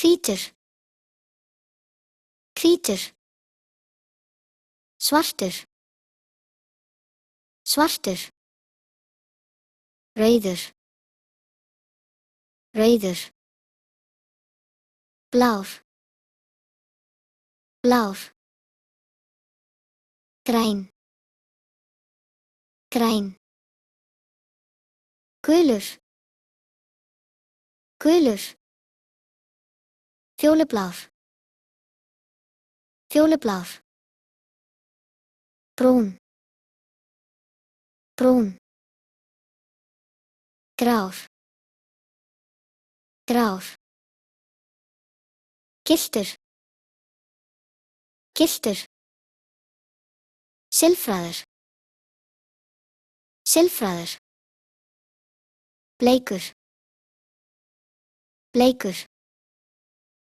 hvítur, hvítur, svartur, svartur, rauður, rauður, blár, blár, græn, græn, gulur, gulur, fjólublár, fjólublár, brún, brún, grár, grár, gylltur, gylltur, silfraður, silfraður, bleikur, bleikur,